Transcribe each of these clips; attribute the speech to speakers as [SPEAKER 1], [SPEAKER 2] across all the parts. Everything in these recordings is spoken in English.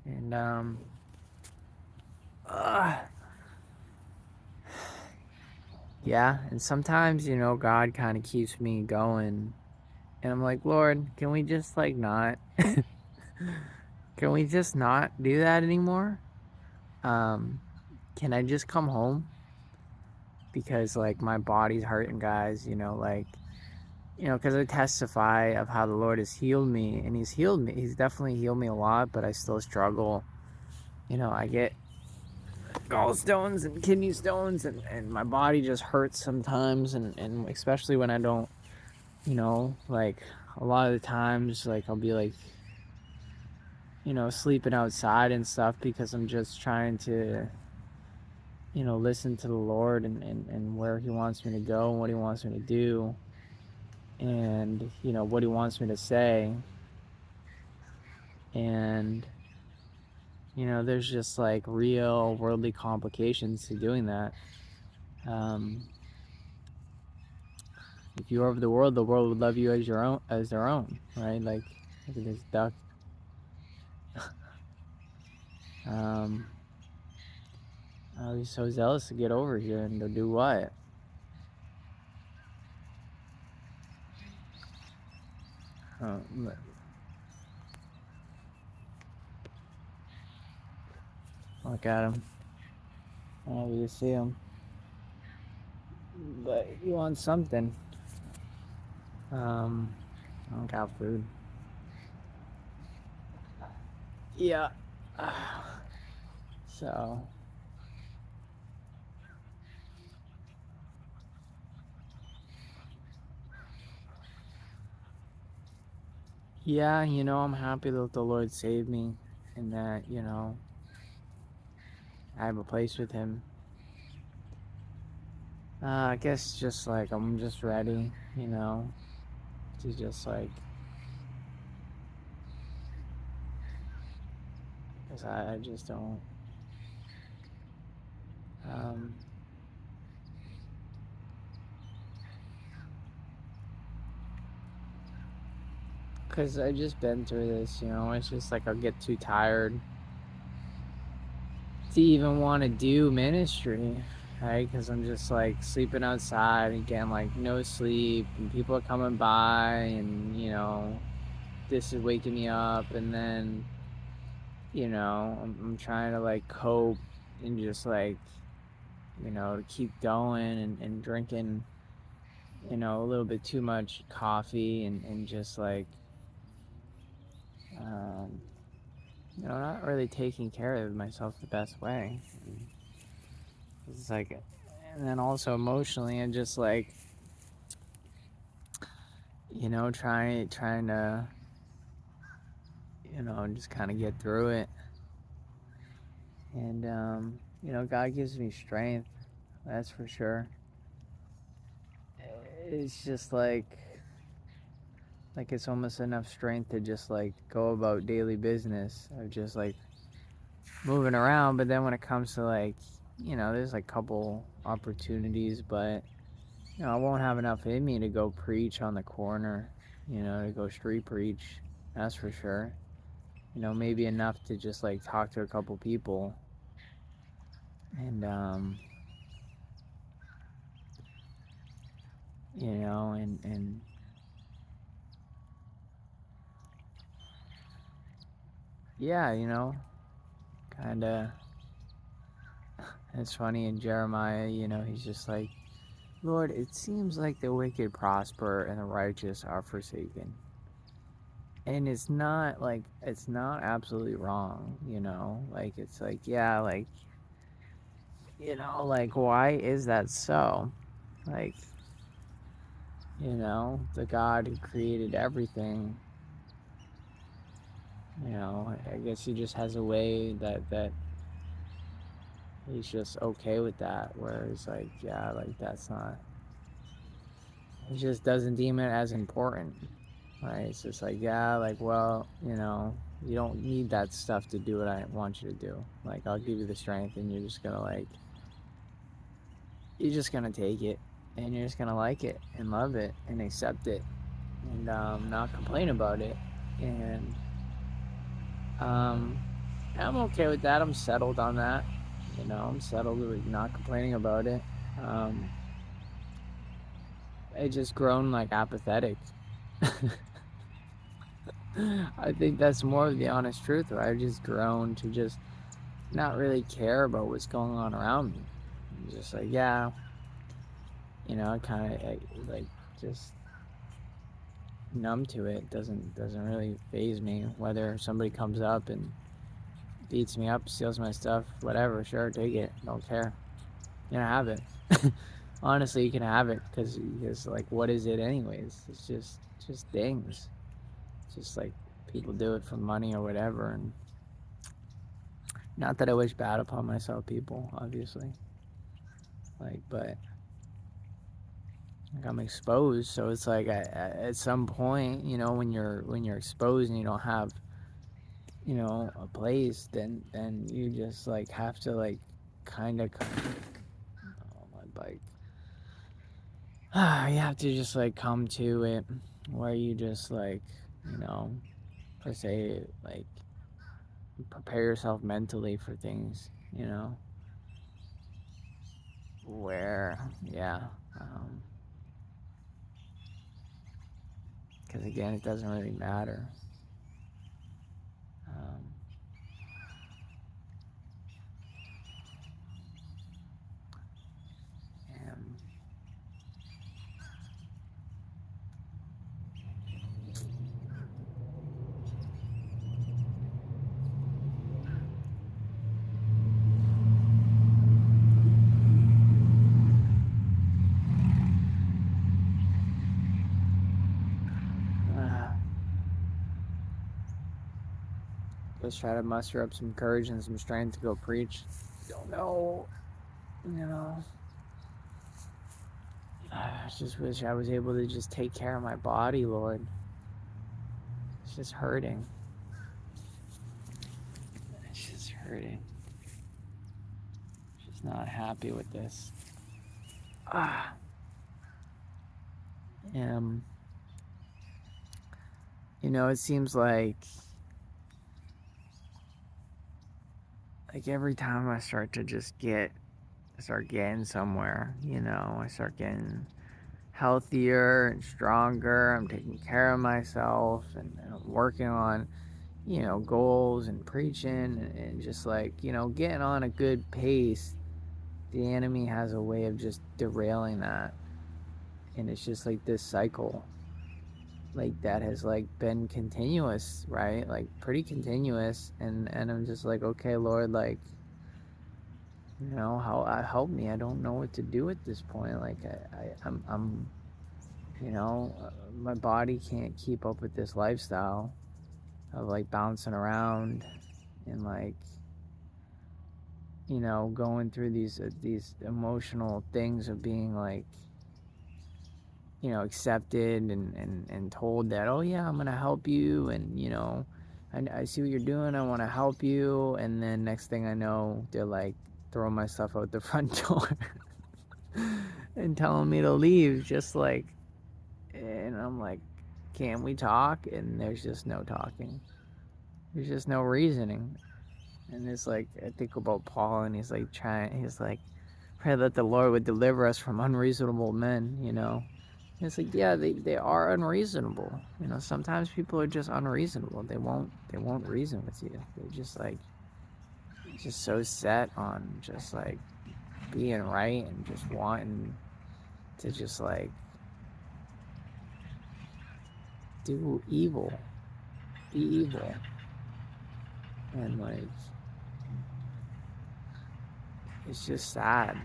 [SPEAKER 1] And uh, yeah, and sometimes, God kind of keeps me going. And I'm like, Lord, can we just like not can we just not do that anymore? Um can I just come home? Because like my body's hurting, guys, because I testify of how the Lord has healed me, and he's healed me. He's definitely healed me a lot, but I still struggle. I get gallstones and kidney stones, and my body just hurts sometimes, and especially when I don't, like a lot of the times, like I'll be like, sleeping outside and stuff because I'm just trying to, listen to the Lord and where he wants me to go and what he wants me to do and, what he wants me to say. And, there's just like real worldly complications to doing that. Um, if you are of the world would love you as your own, as their own, right? Like, look at this duck. Um, oh, he's so zealous to get over here and to do what? Oh, look at him. Oh, you see him, but he wants something. I don't got food. Yeah. So, yeah, I'm happy that the Lord saved me and that, I have a place with him. I guess just like I'm just ready, to just like, because I just don't, um, because I just been through this, it's just like I'll get too tired to even want to do ministry, right? Because I'm just like sleeping outside and getting like no sleep, and people are coming by, and this is waking me up, and then I'm trying to like cope and just like to keep going and drinking a little bit too much coffee and just like um, not really taking care of myself the best way. It's like, and then also emotionally and just like trying to just kind of get through it. And God gives me strength, that's for sure. It's just like it's almost enough strength to just like go about daily business of just like moving around. But then when it comes to like there's like couple opportunities, but I won't have enough in me to go preach on the corner, to go street preach, that's for sure. Maybe enough to just like talk to a couple people. And and yeah, kind of. It's funny in Jeremiah, he's just like, Lord, it seems like the wicked prosper and the righteous are forsaken. And it's not absolutely wrong, like it's like, yeah, like, like, why is that so? Like, the God who created everything, I guess he just has a way that he's just okay with that, where he's like, yeah, like that's not, he just doesn't deem it as important. Right? It's just like, yeah, like, well, you don't need that stuff to do what I want you to do. Like, I'll give you the strength, and you're just gonna take it, and you're just gonna like it, and love it, and accept it, and not complain about it. And, um, And I'm okay with that. I'm settled on that. You know, I'm settled with not complaining about it. Um, I just grown like apathetic. I think that's more of the honest truth. Or I've just grown to just not really care about what's going on around me. I'm just like, yeah, you know, I kind of like just numb to it. Doesn't really phase me whether somebody comes up and beats me up, steals my stuff, whatever. Sure, take it. Don't care. You can have it. Honestly, you can have it because like, what is it anyways? It's just things. It's just like people do it for money or whatever, and not that I wish bad upon myself, people, obviously. Like, but like I'm exposed, so it's like at some point, you know, when you're exposed and you don't have, you know, a place, then you just like have to like kind of. Oh, my bike. You have to just like come to it where you just like, you know, per se, like prepare yourself mentally for things, you know, where, yeah, because again, it doesn't really matter. Um, and, just try to muster up some courage and some strength to go preach. Don't know, you know. I just wish I was able to just take care of my body, Lord. It's just hurting. It's just hurting. Just not happy with this. Ah. You know, it seems like every time I start to just start getting somewhere, you know, I start getting healthier and stronger. I'm taking care of myself and I'm working on, you know, goals and preaching and just like, you know, getting on a good pace. The enemy has a way of just derailing that. And it's just like this cycle like that has like been continuous, right? Like pretty continuous, and I'm just like, okay, Lord, like, you know, help me. I don't know what to do at this point. Like I'm you know, my body can't keep up with this lifestyle of like bouncing around and like, you know, going through these emotional things of being like, you know, accepted and told that, oh yeah, I'm gonna help you, and you know, I see what you're doing, I want to help you, and then next thing I know, they're like throwing my stuff out the front door and telling me to leave, just like, and I'm like, can we talk? And there's just no talking. There's just no reasoning. And it's like I think about Paul, and he's like, pray that the Lord would deliver us from unreasonable men, you know. It's like, yeah, they are unreasonable. You know, sometimes people are just unreasonable. They won't reason with you. They're just like just so set on just like being right and just wanting to just like do evil. Be evil. And like it's just sad.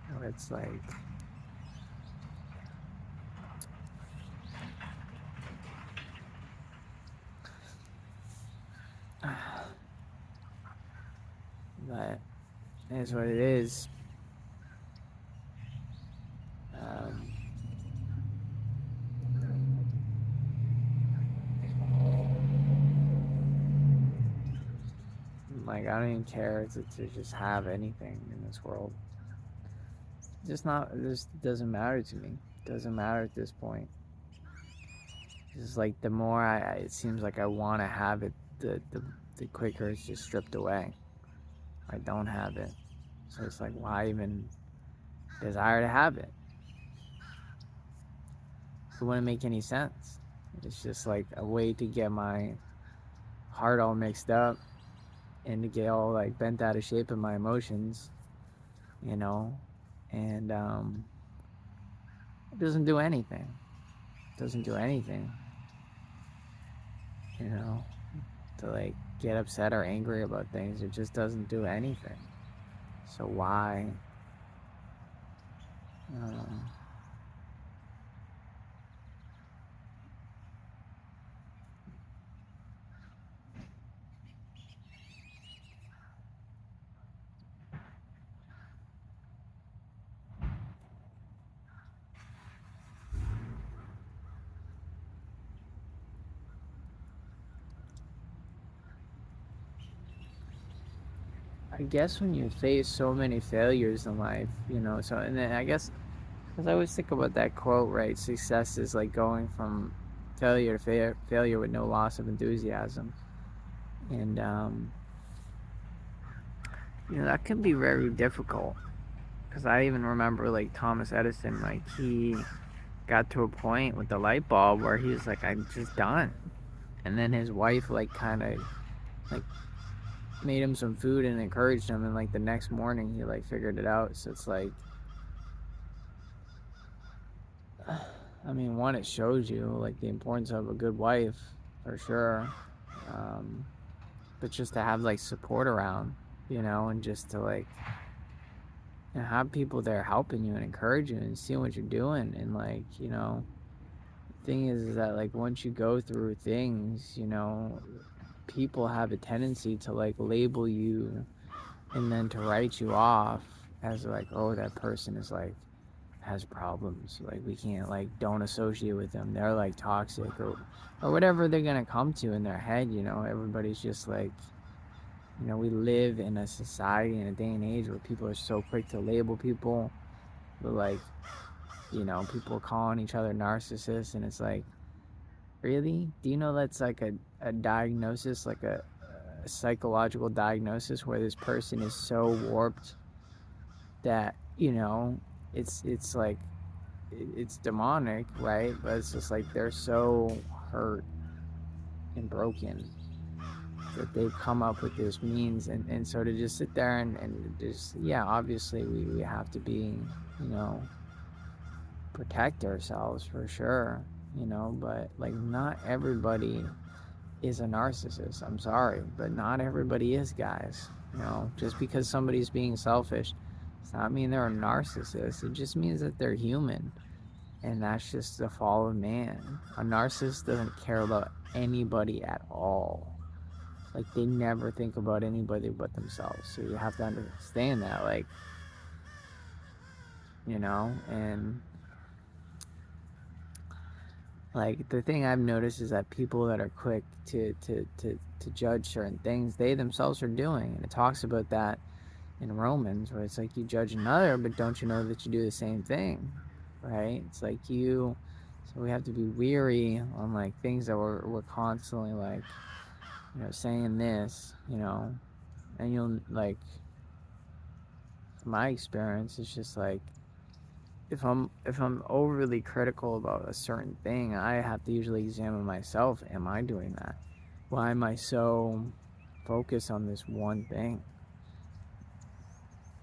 [SPEAKER 1] You know, it's like but it is what it is. Um, like I don't even care to just have anything in this world. Just not. This doesn't matter to me. Doesn't matter at this point. It's just like the more it seems like I want to have it, the the quicker it's just stripped away. I don't have it. So it's like, why even desire to have it? It wouldn't make any sense. It's just like a way to get my heart all mixed up and to get all like bent out of shape in my emotions, you know, and it doesn't do anything. It doesn't do anything, you know, to like get upset or angry about things. It just doesn't do anything. So why? Um, I guess when you face so many failures in life, you know, so, and then I guess, because I always think about that quote, right? Success is like going from failure to failure with no loss of enthusiasm. And, you know, that can be very difficult. Because I even remember, like, Thomas Edison, like, he got to a point with the light bulb where he was like, I'm just done. And then his wife, like, kind of, like, made him some food and encouraged him. And, like, the next morning, he, like, figured it out. So it's like, I mean, one, it shows you, like, the importance of a good wife, for sure. But just to have, like, support around, you know, and just to, like, you know, have people there helping you and encouraging you and seeing what you're doing. And, like, you know, the thing is that, like, once you go through things, you know, people have a tendency to, like, label you and then to write you off as, like, oh, that person is, like, has problems, like, we can't, like, don't associate with them, they're, like, toxic, or whatever they're gonna come to in their head. You know, everybody's just like, you know, we live in a society in a day and age where people are so quick to label people, but, like, you know, people calling each other narcissists, and it's like, really? Do you know that's like a diagnosis, like a psychological diagnosis, where this person is so warped that, you know, it's like, it's demonic, right? But it's just like they're so hurt and broken that they've come up with this means. And so to just sit there and just, yeah, obviously we have to be, you know, protect ourselves for sure, you know, but like not everybody is a narcissist. I'm sorry, but not everybody is, guys. You know, just because somebody's being selfish does not mean they're a narcissist. It just means that they're human. And that's just the fall of man. A narcissist doesn't care about anybody at all. Like, they never think about anybody but themselves. So you have to understand that, like, you know, and like the thing I've noticed is that people that are quick to judge certain things, they themselves are doing. And it talks about that in Romans, where it's like, you judge another, but don't you know that you do the same thing, right? It's like so we have to be weary on like things that we're constantly like, you know, saying this, you know, and you'll like, from my experience, it's just like, if I'm overly critical about a certain thing, I have to usually examine myself. Am I doing that? Why am I so focused on this one thing?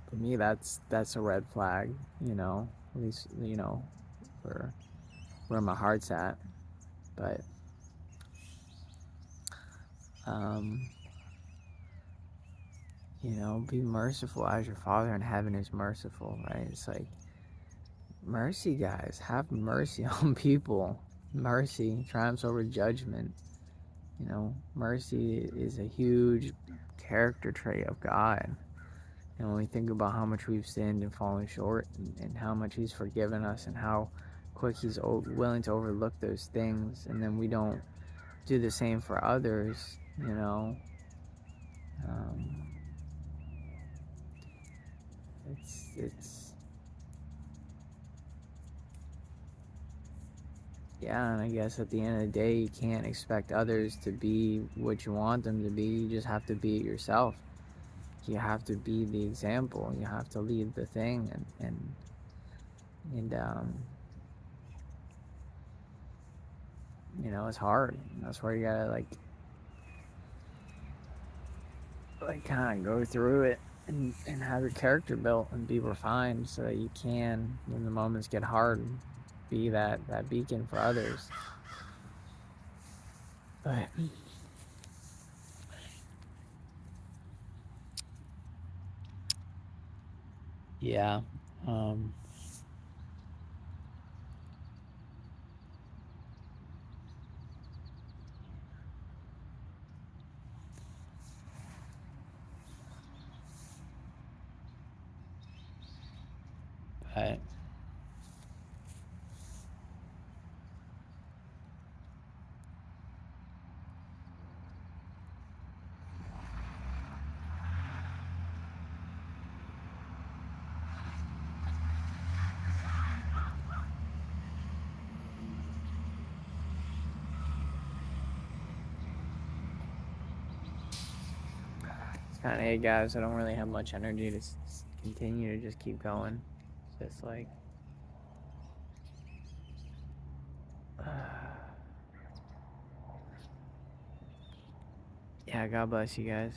[SPEAKER 1] For me, that's a red flag, you know, at least, you know, for where my heart's at. But um, you know, be merciful as your Father in heaven is merciful, right? It's like, mercy, guys. Have mercy on people. Mercy triumphs over judgment. You know, mercy is a huge character trait of God. And when we think about how much we've sinned and fallen short, and how much He's forgiven us, and how quick He's willing to overlook those things, and then we don't do the same for others, you know, um, it's Yeah, and I guess at the end of the day, you can't expect others to be what you want them to be. You just have to be it yourself. You have to be the example. You have to lead the thing, and you know, it's hard. That's where you gotta like kind of go through it and have your character built and be refined so that you can, when the moments get hard, be that beacon for others. But yeah, um, but it's kind of, hey guys, I don't really have much energy to continue to just keep going. It's just like, yeah, God bless you guys.